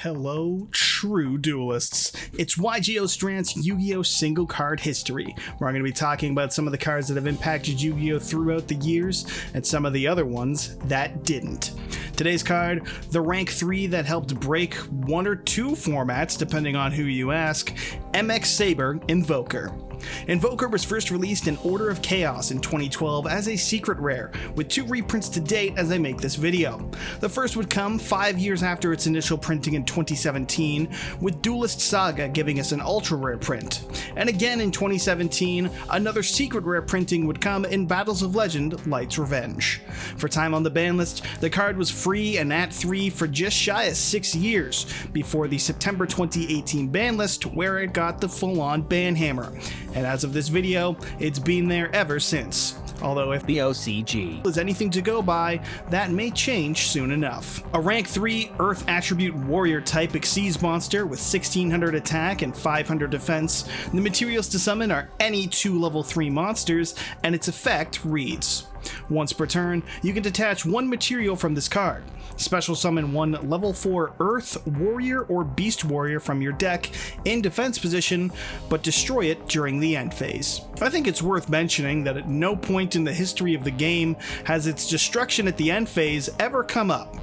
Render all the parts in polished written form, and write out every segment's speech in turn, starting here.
Hello, true duelists. It's YGO Strand's Yu-Gi-Oh! Single card history, where I'm going to be talking about some of the cards that have impacted Yu-Gi-Oh! Throughout the years, and some of the other ones that didn't. Today's card, the rank 3 that helped break one or two formats, depending on who you ask, M-X-Saber Invoker. Invoker was first released in Order of Chaos in 2012 as a secret rare, with 2 reprints to date as I make this video. The first would come 5 years after its initial printing in 2017, with Duelist Saga giving us an ultra rare print. And again in 2017, another secret rare printing would come in Battles of Legend, Light's Revenge. For time on the ban list, the card was free and at 3 for just shy of 6 years, before the September 2018 ban list, where it got the full-on ban hammer. And as of this video, it's been there ever since. Although if the OCG is anything to go by, that may change soon enough. A rank 3 Earth Attribute Warrior type Xyz monster with 1600 attack and 500 defense. The materials to summon are any 2 level 3 monsters, and its effect reads: once per turn, you can detach 1 material from this card. Special summon 1 level 4 Earth, Warrior, or Beast Warrior from your deck in defense position, but destroy it during the end phase. I think it's worth mentioning that at no point in the history of the game has its destruction at the end phase ever come up.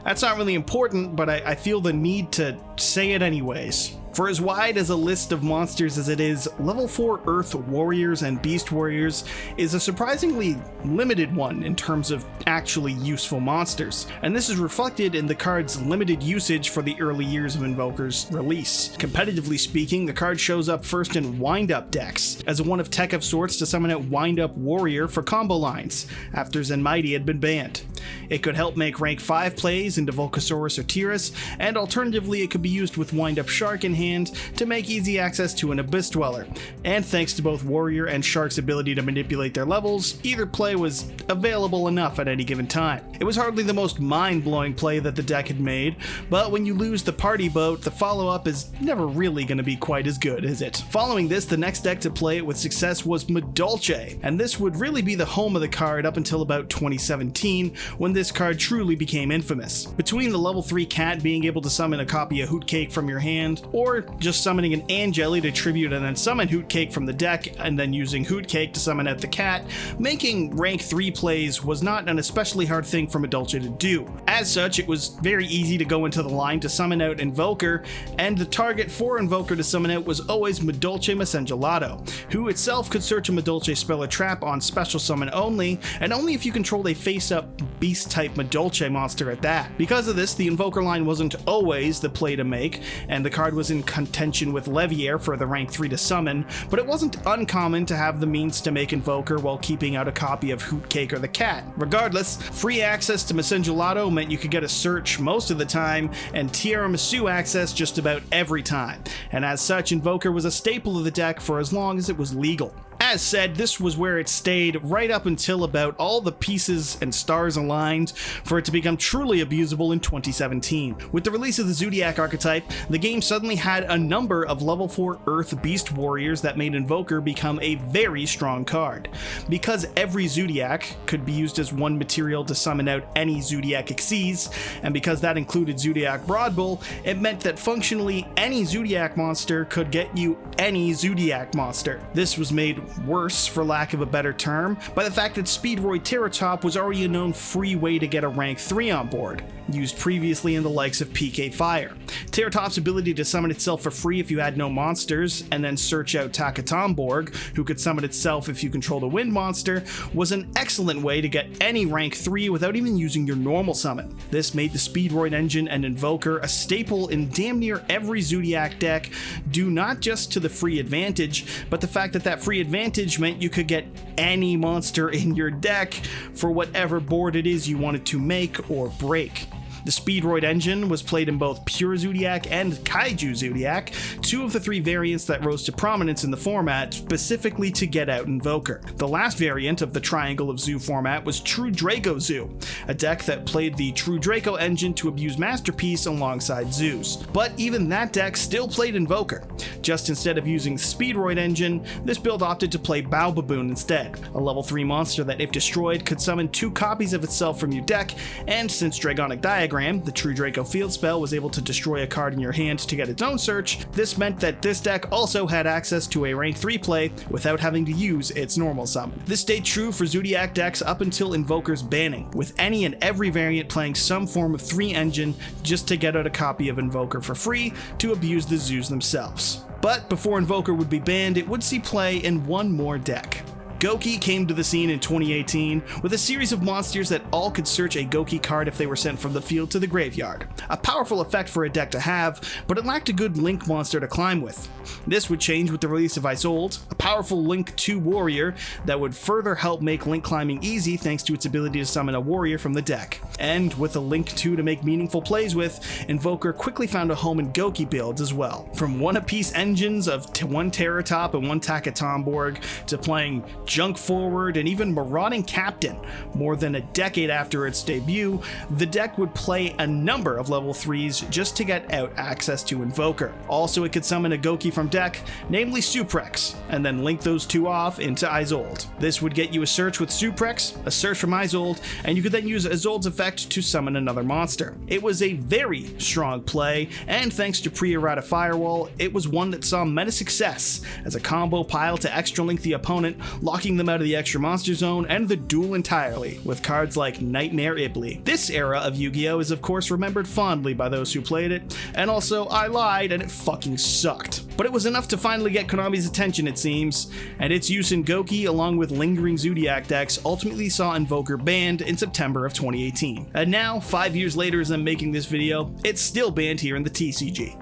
That's not really important, but I feel the need to say it anyways. For as wide as a list of monsters as it is, level 4 Earth Warriors and Beast Warriors is a surprisingly limited one in terms of actually useful monsters, and this is reflected in the card's limited usage for the early years of Invoker's release. Competitively speaking, the card shows up first in wind-up decks, as a one of tech of sorts to summon out Wind-Up Warrior for combo lines, after Zenmighty had been banned. It could help make rank 5 plays into Volcasaurus or Tiras, and alternatively it could be used with Wind-Up Shark in hand to make easy access to an Abyss Dweller. And thanks to both Warrior and Shark's ability to manipulate their levels, either play was available enough at any given time. It was hardly the most mind-blowing play that the deck had made, but when you lose the party boat, the follow-up is never really going to be quite as good, is it? Following this, the next deck to play it with success was Madolche, and this would really be the home of the card up until about 2017, when this card truly became infamous. Between the level 3 cat being able to summon a copy of Hootcake from your hand, or just summoning an Angeli to tribute and then summon Hootcake from the deck, and then using Hootcake to summon out the cat, making rank 3 plays was not an especially hard thing for Madolche to do. As such, it was very easy to go into the line to summon out Invoker, and the target for Invoker to summon out was always Madolche Masengelato, who itself could search a Madolche spell or trap on special summon only, and only if you controlled a face-up beast-type Madolche monster at that. Because of this, the Invoker line wasn't always the play to make, and the card was in contention with Leviair for the rank 3 to summon, but it wasn't uncommon to have the means to make Invoker while keeping out a copy of Hootcake or the cat. Regardless, free access to Masengelato meant you could get a search most of the time, and Tiramisu access just about every time, and as such, Invoker was a staple of the deck for as long as it was legal. As said, this was where it stayed right up until about all the pieces and stars aligned for it to become truly abusable in 2017. With the release of the Zoodiac archetype, the game suddenly had a number of level 4 Earth Beast Warriors that made Invoker become a very strong card. Because every Zoodiac could be used as one material to summon out any Zoodiac Xyz, and because that included Zoodiac Broadbull, it meant that functionally any Zoodiac monster could get you any Zoodiac monster. This was made worse, for lack of a better term, by the fact that Speedroid Terratop was already a known free way to get a rank 3 on board, used previously in the likes of PK Fire. Terratop's ability to summon itself for free if you had no monsters, and then search out Takatomborg, who could summon itself if you controlled a wind monster, was an excellent way to get any rank 3 without even using your normal summon. This made the Speedroid engine and Invoker a staple in damn near every Zoodiac deck, due not just to the free advantage, but the fact that that free advantage meant you could get any monster in your deck for whatever board it is you wanted to make or break. The Speedroid engine was played in both Pure Zoodiac and Kaiju Zoodiac, 2 of the 3 variants that rose to prominence in the format specifically to get out Invoker. The last variant of the Triangle of Zoo format was True Draco Zoo, a deck that played the True Draco engine to abuse Masterpiece alongside Zeus. But even that deck still played Invoker. Just instead of using the Speedroid engine, this build opted to play Bow Baboon instead, a level 3 monster that if destroyed could summon 2 copies of itself from your deck, and since Dragonic Diagram, the True Draco field spell, was able to destroy a card in your hand to get its own search, this meant that this deck also had access to a rank 3 play without having to use its normal summon. This stayed true for Zoodiac decks up until Invoker's banning, with any and every variant playing some form of 3 engine just to get out a copy of Invoker for free to abuse the zoos themselves. But before Invoker would be banned, it would see play in one more deck. Goki came to the scene in 2018 with a series of monsters that all could search a Goki card if they were sent from the field to the graveyard. A powerful effect for a deck to have, but it lacked a good Link monster to climb with. This would change with the release of Isolde, a powerful Link 2 warrior that would further help make Link climbing easy thanks to its ability to summon a warrior from the deck. And with a Link 2 to make meaningful plays with, Invoker quickly found a home in Goki builds as well. From one-apiece engines of 1 Terratop and 1 Takatomborg to playing Junk Forward and even Marauding Captain. More than a decade after its debut, the deck would play a number of level 3s just to get out access to Invoker. Also, it could summon a Goki from deck, namely Suprex, and then link those 2 off into Isolde. This would get you a search with Suprex, a search from Isolde, and you could then use Isolde's effect to summon another monster. It was a very strong play, and thanks to pre-errata Firewall, it was one that saw meta success as a combo pile to extra link the opponent, locking them out of the extra monster zone and the duel entirely, with cards like Nightmare Ibli. This era of Yu-Gi-Oh! Is of course remembered fondly by those who played it, and also I lied and it fucking sucked. But it was enough to finally get Konami's attention, it seems, and its use in Goki along with lingering Zoodiac decks ultimately saw Invoker banned in September of 2018. And now, 5 years later as I'm making this video, it's still banned here in the TCG.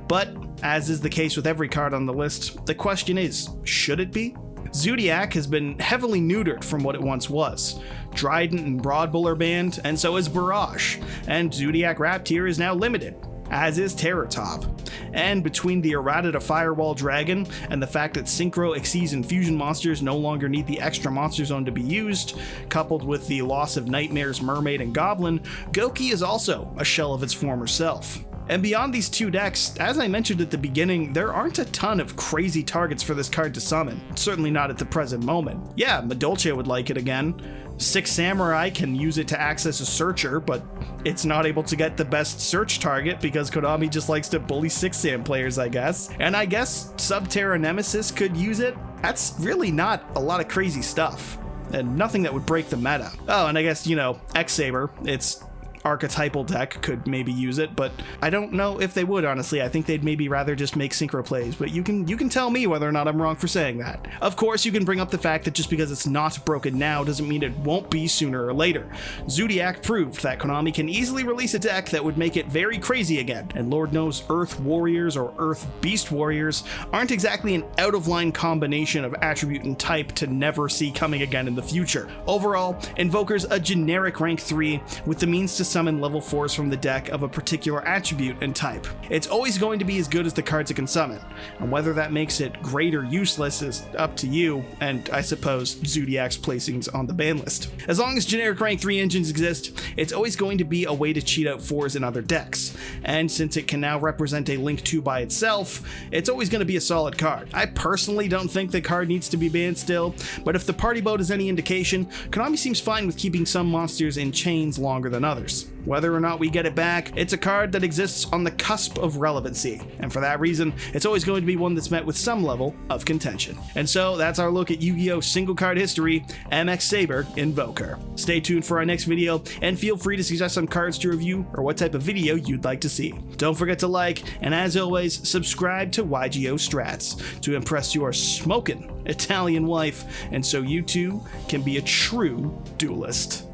But, as is the case with every card on the list, the question is, should it be? Zoodiac has been heavily neutered from what it once was. Trident and Broad Bull are banned, and so is Barrage, and Zoodiac Wrapped here is now limited, as is Terratop. And between the errata to Firewall Dragon and the fact that Synchro, Xyz, and Fusion monsters no longer need the extra monster zone to be used, coupled with the loss of Nightmares, Mermaid, and Goblin, Goki is also a shell of its former self. And beyond these 2 decks, as I mentioned at the beginning, there aren't a ton of crazy targets for this card to summon, certainly not at the present moment. Yeah, Madolche would like it again. 6 Samurai can use it to access a searcher, but it's not able to get the best search target because Konami just likes to bully 6 Sam players, I guess. And I guess Subterra Nemesis could use it. That's really not a lot of crazy stuff, and nothing that would break the meta. Oh, and I guess, M-X-Saber, its archetypal deck could maybe use it, but I don't know if they would, honestly. I think they'd maybe rather just make synchro plays, but you can tell me whether or not I'm wrong for saying that. Of course, you can bring up the fact that just because it's not broken now doesn't mean it won't be sooner or later. Zoodiac proved that Konami can easily release a deck that would make it very crazy again, and Lord knows Earth Warriors or Earth Beast Warriors aren't exactly an out-of-line combination of attribute and type to never see coming again in the future. Overall, Invoker's a generic rank 3 with the means to summon level 4s from the deck of a particular attribute and type. It's always going to be as good as the cards it can summon, and whether that makes it great or useless is up to you, and I suppose Zoodiac's placings on the ban list. As long as generic rank 3 engines exist, it's always going to be a way to cheat out 4s in other decks, and since it can now represent a Link 2 by itself, it's always going to be a solid card. I personally don't think the card needs to be banned still, but if the party boat is any indication, Konami seems fine with keeping some monsters in chains longer than others. Whether or not we get it back, it's a card that exists on the cusp of relevancy, and for that reason, it's always going to be one that's met with some level of contention. And so that's our look at Yu-Gi-Oh! Single card history, M-X-Saber Invoker. Stay tuned for our next video, and feel free to suggest some cards to review or what type of video you'd like to see. Don't forget to like, and as always, subscribe to YGO Strats to impress your smokin' Italian wife, and so you too can be a true duelist.